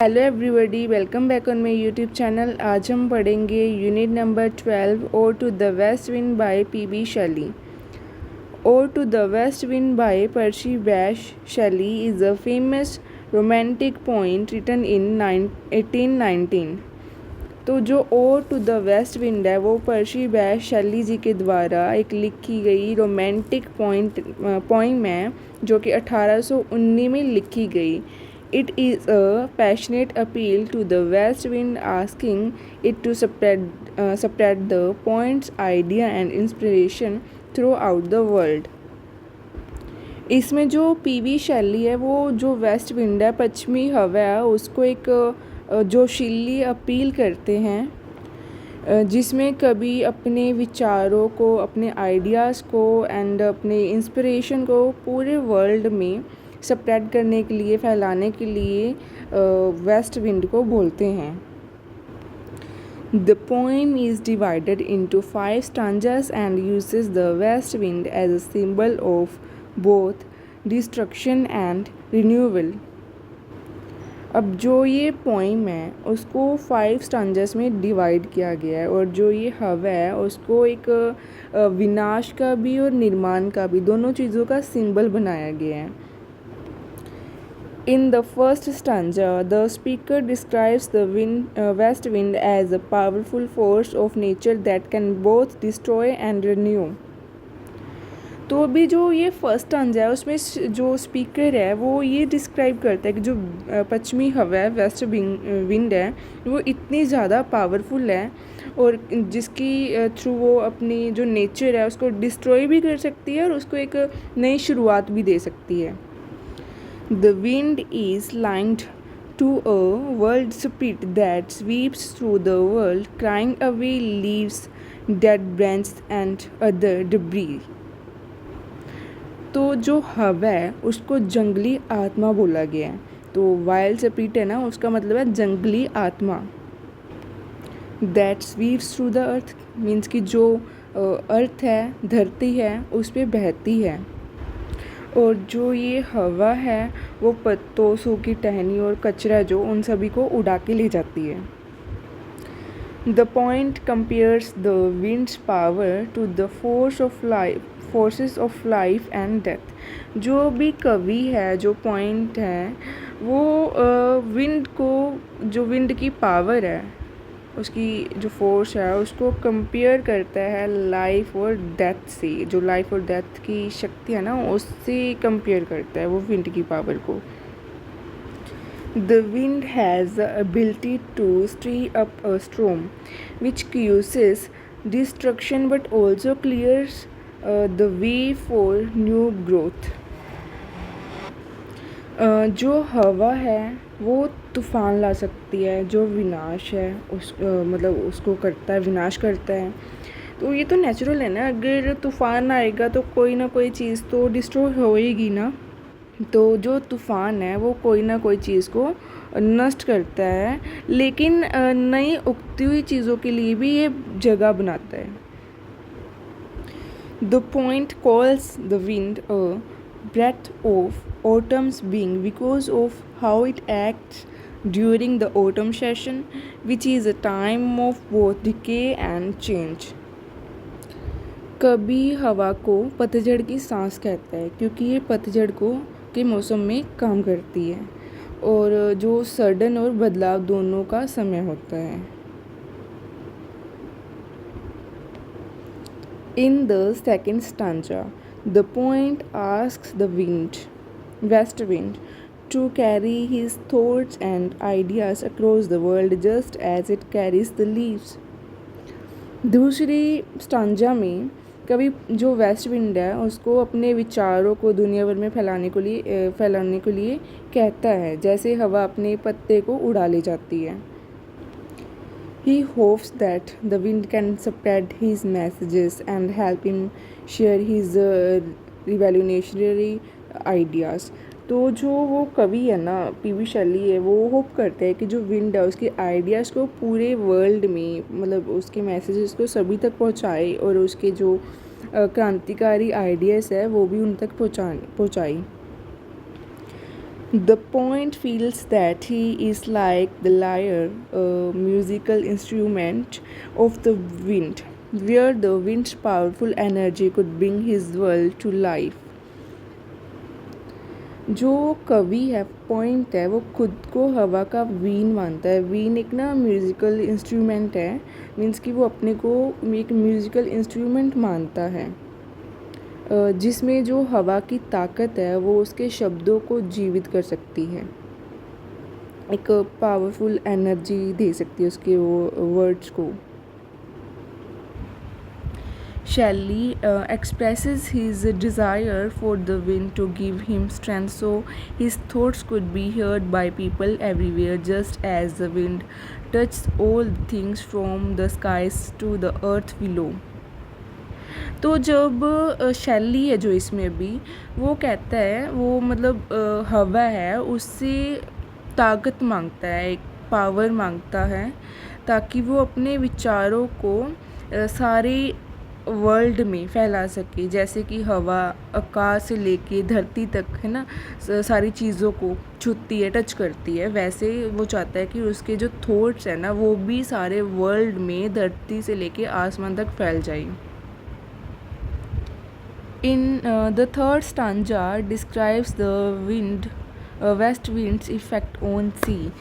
Hello everybody, welcome back on my YouTube channel. आज हम पढ़ेंगे unit number 12 ode to the west wind by P B Shelley. Ode to the west wind by Percy Bysshe Shelley is a famous romantic poet written in 1819। तो जो ode to the west wind है वो पर्सी Bysshe शेली जी के द्वारा एक लिखी गई romantic poem है जो कि 1819 में लिखी गई। It is a passionate appeal to the west wind, asking it to spread the point's idea and inspiration throughout the world. इसमें जो पीवी शैली है वो जो वेस्ट विंड है, पश्चिमी हवा है, उसको एक जोशीली अपील करते हैं जिसमें कभी अपने विचारों को, अपने आइडियाज़ को एंड अपने इंस्पिरेशन को पूरे वर्ल्ड में स्प्रेड करने के लिए, फैलाने के लिए वेस्ट विंड को बोलते हैं। The poem is divided into 5 stanzas and uses the west wind as a symbol of both destruction and renewal. अब जो ये पोइम है उसको 5 स्टांजास में डिवाइड किया गया है और जो ये हवा है उसको एक विनाश का भी और निर्माण का भी, दोनों चीज़ों का सिंबल बनाया गया है। In the first stanza, the speaker describes the west wind as a powerful force of nature that can both destroy and renew. तो अभी जो ये फर्स्ट स्टांजा है उसमें जो स्पीकर है वो ये डिस्क्राइब करता है कि जो पश्चिमी हवा है, वेस्ट विंड है, वो इतनी ज़्यादा पावरफुल है और जिसकी थ्रू वो अपनी जो नेचर है उसको डिस्ट्रॉय भी कर सकती है और उसको एक नई शुरुआत भी दे सकती है। The wind is likened to a world spirit that sweeps through the world, crying away leaves, dead branches and other debris. तो जो हवा है उसको जंगली आत्मा बोला गया है। तो वाइल्ड स्पिरिट है ना, उसका मतलब है जंगली आत्मा। That sweeps through the earth means कि जो अर्थ है, धरती है, उस पर बहती है। और जो ये हवा है वो पत्तों, सूखी टहनी और कचरा जो उन सभी को उड़ा के ले जाती है। The poet compares the wind's power to the forces of life and death. जो भी कवि है, जो पॉइंट है, वो विंड को, जो विंड की पावर है, उसकी जो फोर्स है उसको कंपेयर करता है लाइफ और डेथ से। जो लाइफ और डेथ की शक्ति है ना, उससे कंपेयर करता है वो विंड की पावर को। The wind has the ability to stir up a storm which causes destruction but also clears the way for new growth. जो हवा है वो तूफ़ान ला सकती है, जो विनाश है मतलब उसको करता है, विनाश करता है। तो ये तो नेचुरल है ना, अगर तूफ़ान आएगा तो कोई ना कोई चीज़ तो डिस्ट्रॉय होएगी ना। तो जो तूफ़ान है वो कोई ना कोई चीज़ को नष्ट करता है, लेकिन नई उगती हुई चीज़ों के लिए भी ये जगह बनाता है। The point calls the wind a breath of autumn's being because of how it acts during the autumn session, which is a time of both decay and change. कभी हवा को पतझड़ की सांस कहता है क्योंकि ये पतझड़ के मौसम में काम करती है और जो सडन और बदलाव दोनों का समय होता है। In the second stanza, the poet asks the west wind, to carry his thoughts and ideas across the world just as it carries the leaves. दूसरी स्टांजा में कभी जो वेस्ट विंड है उसको अपने विचारों को दुनिया भर में फैलाने के लिए कहता है, जैसे हवा अपने पत्ते को उड़ा ले जाती है। He hopes that the wind can spread his messages and help him share his revolutionary ideas. तो जो वो कवि है ना, पीवी शैली है, वो होप करते हैं कि जो विंड है उसके आइडियाज़ को पूरे वर्ल्ड में, मतलब उसके मैसेजेस को सभी तक पहुंचाए और उसके जो क्रांतिकारी आइडियाज़ है वो भी उन तक पहुंचाई। The poet feels that he is like the lyre, a musical instrument of the wind, where the wind's powerful energy could bring his world to life. जो कवि है, पॉइंट है, वो खुद को हवा का वीन मानता है। वीन एक ना म्यूज़िकल इंस्ट्रूमेंट है, मीन्स कि वो अपने को एक म्यूज़िकल इंस्ट्रूमेंट मानता है, जिसमें जो हवा की ताकत है वो उसके शब्दों को जीवित कर सकती है, एक पावरफुल एनर्जी दे सकती है उसके वो वर्ड्स को। Shelley expresses his desire for the wind to give him strength so his thoughts could be heard by people everywhere, just as the wind touches all things from the skies to the earth below. तो जब शैली है जो इसमें भी, वो कहता है, वो मतलब हवा है, उससे ताकत मांगता है, एक पावर मांगता है, ताकि वो अपने विचारों को सारे वर्ल्ड में फैला सके। जैसे कि हवा आकाश से लेके धरती तक है ना, सारी चीज़ों को छूती है, टच करती है, वैसे वो चाहता है कि उसके जो थॉट्स हैं ना वो भी सारे वर्ल्ड में धरती से लेके आसमान तक फैल जाए। In the third stanza describes the west wind's effect on sea.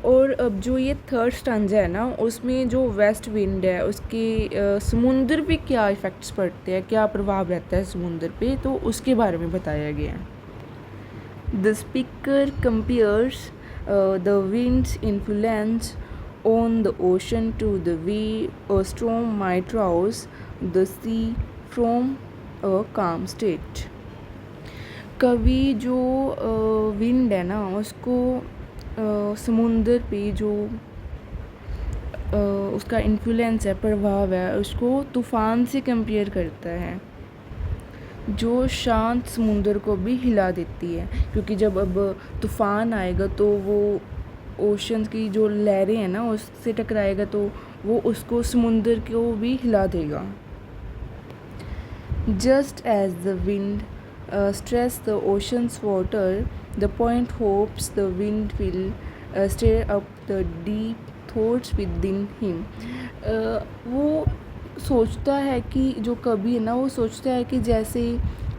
और अब जो ये थर्ड स्टांजा है ना, उसमें जो वेस्ट विंड है उसके समुंदर पे क्या इफ़ेक्ट्स पड़ते हैं, क्या प्रभाव रहता है समुंदर पे, तो उसके बारे में बताया गया है। The speaker compares the winds influence on the ocean to the way a storm might rouse the sea from a calm state. कवि जो विंड है ना उसको समुंदर पे जो उसका इन्फ्लुएंस है, प्रभाव है, उसको तूफ़ान से कंपेयर करता है, जो शांत समुंदर को भी हिला देती है। क्योंकि जब अब तूफ़ान आएगा तो वो ओशन की जो लहरें हैं ना उससे टकराएगा, तो वो उसको समुंदर को भी हिला देगा। Just as the wind stress the ocean's water, the poet hopes the wind will stir up the deep thoughts within him. वो सोचता है कि जो कवि है ना, वो सोचता है कि जैसे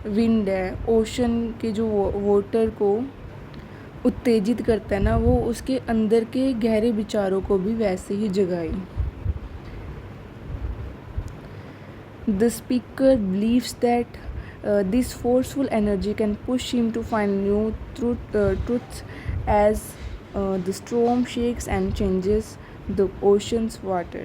विंड है ओशन के जो वाटर को उत्तेजित करता है ना, वो उसके अंदर के गहरे विचारों को भी वैसे ही जगाए। The speaker believes that this forceful energy can push him to find new truths as the storm shakes and changes the ocean's water.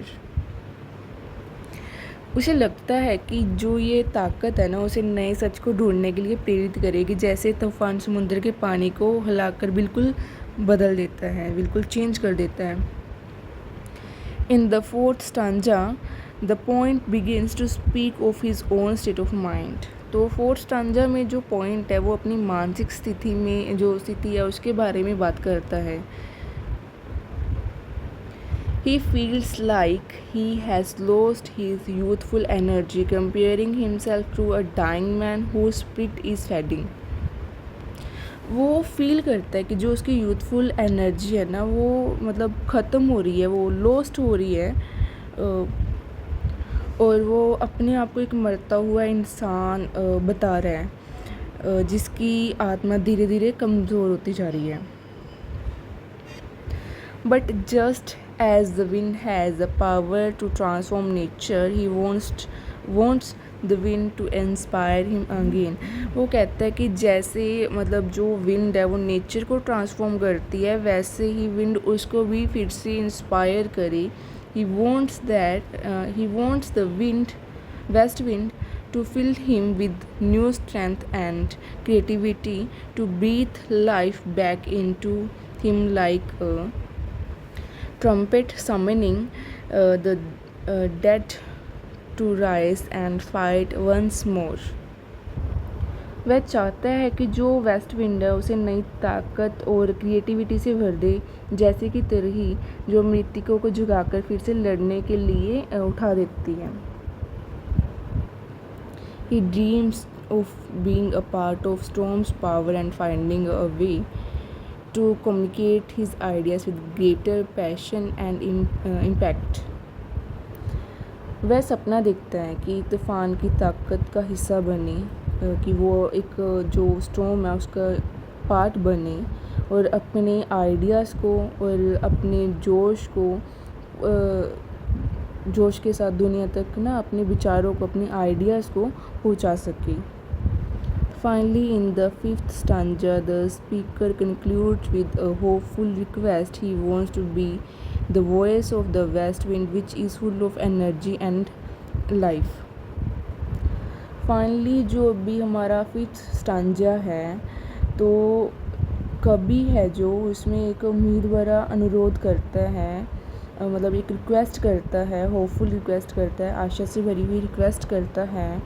उसे लगता है कि जो ये ताकत है ना उसे नए सच को ढूंढने के लिए प्रेरित करेगी, जैसे तूफान समुद्र के पानी को हिलाकर बिल्कुल बदल देता है, बिल्कुल चेंज कर देता है। In the fourth stanza, the poet begins to speak of his own state of mind. तो फोर्थ स्टांजा में जो पॉइंट है वो अपनी मानसिक स्थिति में जो स्थिति है उसके बारे में बात करता है। He feels like he has lost his youthful energy, comparing himself to a dying man whose spirit is fading. वो फील करता है कि जो उसकी यूथफुल एनर्जी है ना वो मतलब ख़त्म हो रही है, वो लॉस्ट हो रही है, और वो अपने आप को एक मरता हुआ इंसान बता रहा है, जिसकी आत्मा धीरे धीरे कमज़ोर होती जा रही है। But just as the wind has the power to transform nature, he wants the wind to inspire him again. वो कहता है कि जैसे मतलब जो विंड है वो नेचर को ट्रांसफॉर्म करती है, वैसे ही विंड उसको भी फिर से इंस्पायर करे। He wants the west wind to fill him with new strength and creativity, to breathe life back into him like a trumpet summoning the dead to rise and fight once more. वह चाहता है कि जो waste wind है उसे नई ताकत और क्रिएटिविटी से भर दे, जैसे कि तरही जो मृतकों को झुकाकर फिर से लड़ने के लिए उठा देती है। He dreams of being a part of storm's power and finding a way to communicate his ideas with greater passion and impact. वह सपना देखता है कि तूफ़ान की ताकत का हिस्सा बने, कि वो एक जो स्टॉर्म है उसका पार्ट बने और अपने आइडियाज़ को और अपने जोश के साथ दुनिया तक ना अपने विचारों को, अपने आइडियाज़ को पहुंचा सके. Finally, in the fifth stanza, the speaker concludes with a hopeful request. He wants to be the voice of the west wind, which is full of energy and life. Finally, जो अभी हमारा fifth stanza है, तो कवि है जो उसमें एक उम्मीद भरा अनुरोध करता है, मतलब एक रिक्वेस्ट करता है, होपफुल रिक्वेस्ट करता है, आशा से भरी हुई रिक्वेस्ट करता है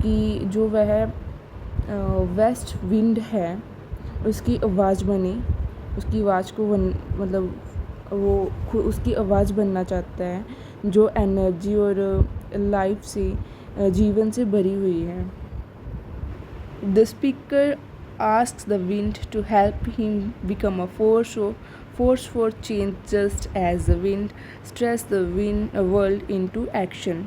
कि जो वह वेस्ट विंड है उसकी आवाज़ बने, उसकी आवाज़ को मतलब वो उसकी आवाज़ बनना चाहता है जो एनर्जी और लाइफ से, जीवन से भरी हुई है. The speaker asks the wind to help him become a force for change, just as the wind stretches the world into action.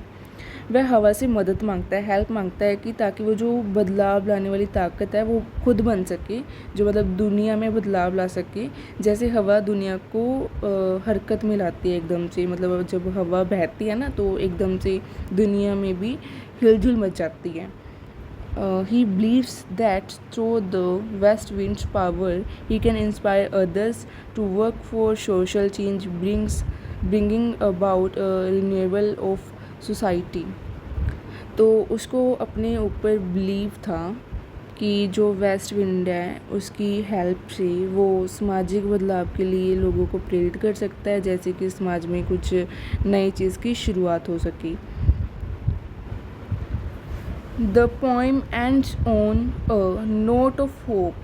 वह हवा से मदद मांगता है, हेल्प मांगता है कि ताकि वो जो बदलाव लाने वाली ताकत है वो खुद बन सके, जो मतलब दुनिया में बदलाव ला सके. जैसे हवा दुनिया को हरकत में लाती है एकदम से, मतलब जब हवा बहती है ना तो एकदम से दुनिया में भी हिलजुल मच जाती है. He believes that through the west wind's power, he can inspire others to work for social change, bringing about a renewal of society. तो उसको अपने ऊपर बिलीव था कि जो वेस्ट विंड है उसकी हेल्प से वो सामाजिक बदलाव के लिए लोगों को प्रेरित कर सकता है, जैसे कि समाज में कुछ नई चीज़ की शुरुआत हो सके. The poem ends on a note of hope,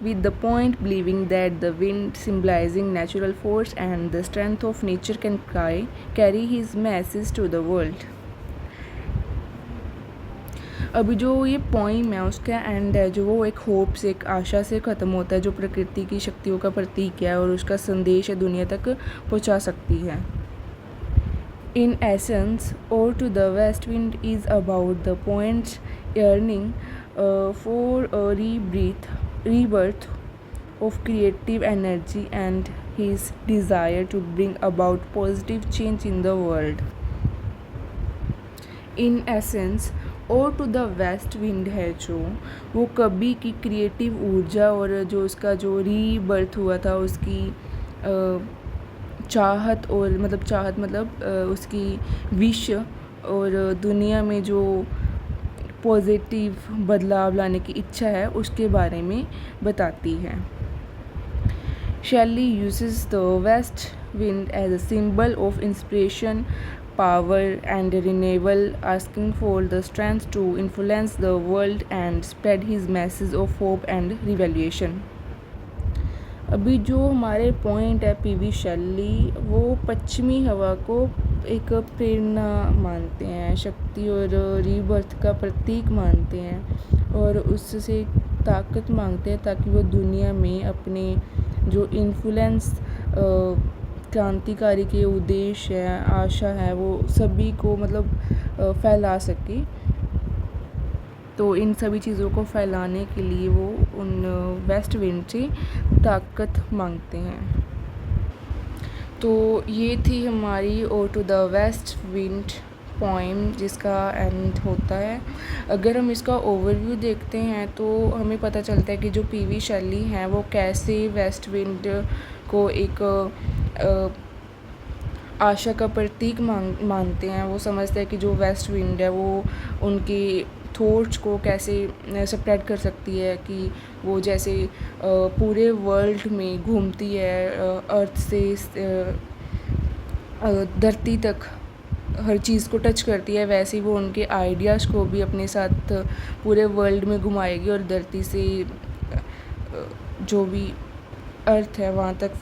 with the poet believing that the wind, symbolizing natural force and the strength of nature, can carry his message to the world. अभी जो ये पोइम है उसका and है जो वो एक hope से, एक आशा से ख़त्म होता है, जो प्रकृति की शक्तियों का प्रतीक है और उसका संदेश है दुनिया तक पहुंचा सकती है. In essence, Ode to the West Wind is about the poet's yearning for a rebirth of creative energy and his desire to bring about positive change in the world. In essence, Ode to the West Wind है जो वो कवि की creative ऊर्जा और जो उसका जो रीबर्थ हुआ था उसकी चाहत मतलब उसकी विश और दुनिया में जो पॉजिटिव बदलाव लाने की इच्छा है उसके बारे में बताती है. Shelley uses the west wind as a symbol of inspiration, power and renewal, asking for the strength to influence the world and spread his message of hope and revolution. अभी जो हमारे पॉइंट है पीवी शैली, वो पश्चिमी हवा को एक प्रेरणा मानते हैं, शक्ति और रीबर्थ का प्रतीक मानते हैं और उससे ताकत मांगते हैं ताकि वो दुनिया में अपने जो इन्फ्लुएंस, क्रांतिकारी के उद्देश्य है, आशा है, वो सभी को मतलब फैला सके. तो इन सभी चीज़ों को फैलाने के लिए वो उन वेस्ट विंड से ताकत मांगते हैं. तो ये थी हमारी ode to the west wind poem जिसका एंड होता है. अगर हम इसका ओवरव्यू देखते हैं तो हमें पता चलता है कि जो पीवी शैली हैं वो कैसे वेस्ट विंड को एक आशा का प्रतीक मानते हैं. वो समझते हैं कि जो वेस्ट विंड है वो उनके थॉट्स को कैसे स्प्रेड कर सकती है, कि वो जैसे पूरे वर्ल्ड में घूमती है, अर्थ से धरती तक हर चीज़ को टच करती है, वैसे ही वो उनके आइडियाज़ को भी अपने साथ पूरे वर्ल्ड में घुमाएगी और धरती से जो भी अर्थ है वहाँ तक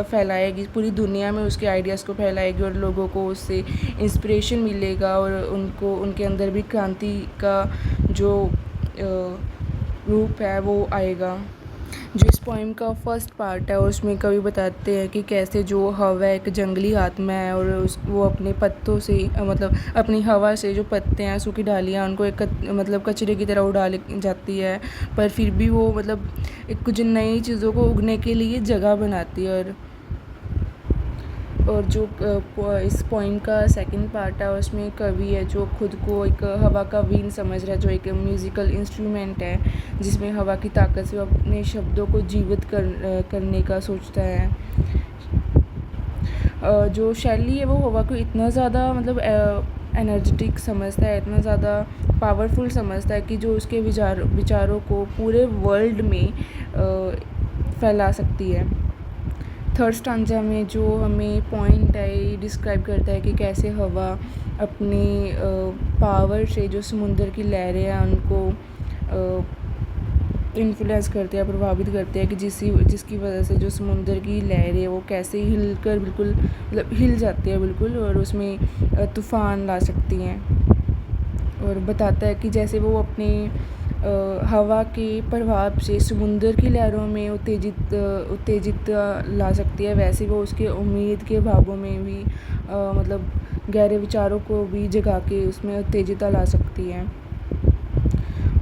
फैलाएगी, पूरी दुनिया में उसके आइडियाज़ को फैलाएगी और लोगों को उससे इंस्पिरेशन मिलेगा और उनको उनके अंदर भी क्रांति का जो रूप है वो आएगा. जो इस पोइम का फर्स्ट पार्ट है उसमें कवि बताते हैं कि कैसे जो हवा एक जंगली आत्मा है और वो अपने पत्तों से मतलब अपनी हवा से जो पत्ते हैं सूखी डालियाँ उनको एक मतलब कचरे की तरह उड़ा ले जाती है, पर फिर भी वो मतलब एक कुछ नई चीज़ों को उगने के लिए जगह बनाती है। और जो इस पोइम का सेकंड पार्ट है उसमें कवि है जो खुद को एक हवा का वीण समझ रहा है, जो एक म्यूज़िकल इंस्ट्रूमेंट है जिसमें हवा की ताकत से वो अपने शब्दों को जीवित करने का सोचता है। जो शैली है वो हवा को इतना ज़्यादा मतलब एनर्जेटिक समझता है, इतना ज़्यादा पावरफुल समझता है कि जो उसके विचारों को पूरे वर्ल्ड में फैला सकती है। थर्ड स्टांजा में जो हमें पॉइंट है ये डिस्क्राइब करता है कि कैसे हवा अपने पावर से जो समुंदर की लहरें हैं उनको इन्फ्लुएंस करते हैं, प्रभावित करते हैं कि जिसकी वजह से जो समुंदर की लहरें वो कैसे हिलकर बिल्कुल मतलब हिल जाती है बिल्कुल और उसमें तूफ़ान ला सकती हैं। और बताता है कि जैसे वो अपने हवा के प्रभाव से समुंदर की लहरों में उत्तेजित ला सकती है, वैसे वो उसके उम्मीद के भावों में भी मतलब गहरे विचारों को भी जगा के उसमें उत्तेजिता ला सकती है।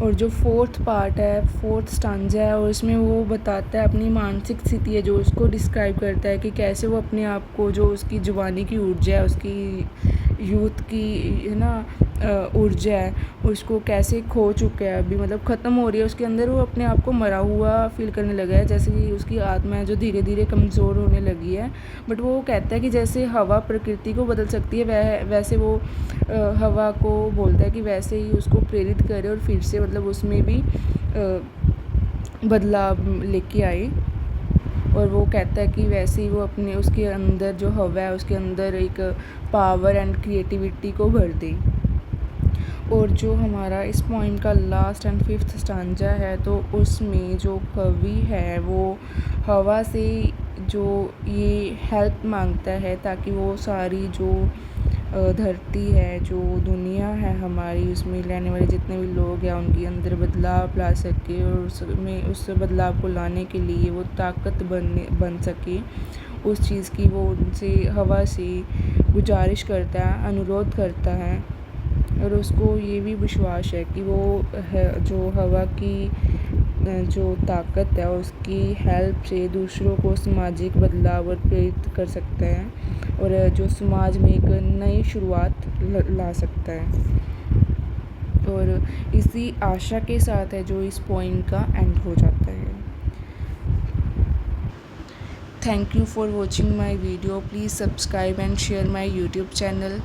और जो फोर्थ पार्ट है, फोर्थ स्टांजा है और उसमें वो बताता है अपनी मानसिक स्थिति है जो उसको डिस्क्राइब करता है कि कैसे वो अपने आप को जो उसकी जवानी की ऊर्जा है, उसकी यूथ की है ना ऊर्जा है, उसको कैसे खो चुका है, अभी मतलब ख़त्म हो रही है उसके अंदर। वो अपने आप को मरा हुआ फील करने लगा है, जैसे कि उसकी आत्मा है जो धीरे धीरे कमज़ोर होने लगी है। बट वो कहता है कि जैसे हवा प्रकृति को बदल सकती है वैसे वो हवा को बोलता है कि वैसे ही उसको प्रेरित करे और फिर से मतलब उसमें भी बदलाव लेके आए। और वो कहता है कि वैसे ही वो अपने उसके अंदर जो हवा है उसके अंदर एक पावर एंड क्रिएटिविटी को भर दे। और जो हमारा इस पोइम का लास्ट एंड फिफ्थ स्टांजा है तो उसमें जो कवि है वो हवा से जो ये हेल्प मांगता है ताकि वो सारी जो धरती है, जो दुनिया है हमारी, उसमें रहने वाले जितने भी लोग हैं उनके अंदर बदलाव ला सके और उसमें उस बदलाव को लाने के लिए वो ताकत बन सके उस चीज़ की। वो उनसे हवा से गुजारिश करता है, अनुरोध करता है और उसको ये भी विश्वास है कि वो है जो हवा की जो ताकत है उसकी हेल्प से दूसरों को सामाजिक बदलाव और प्रेरित कर सकते हैं और जो समाज में एक नई शुरुआत ला सकता है। और इसी आशा के साथ है जो इस पोइम का एंड हो जाता है। Thank you for watching my video. Please subscribe and share my YouTube channel.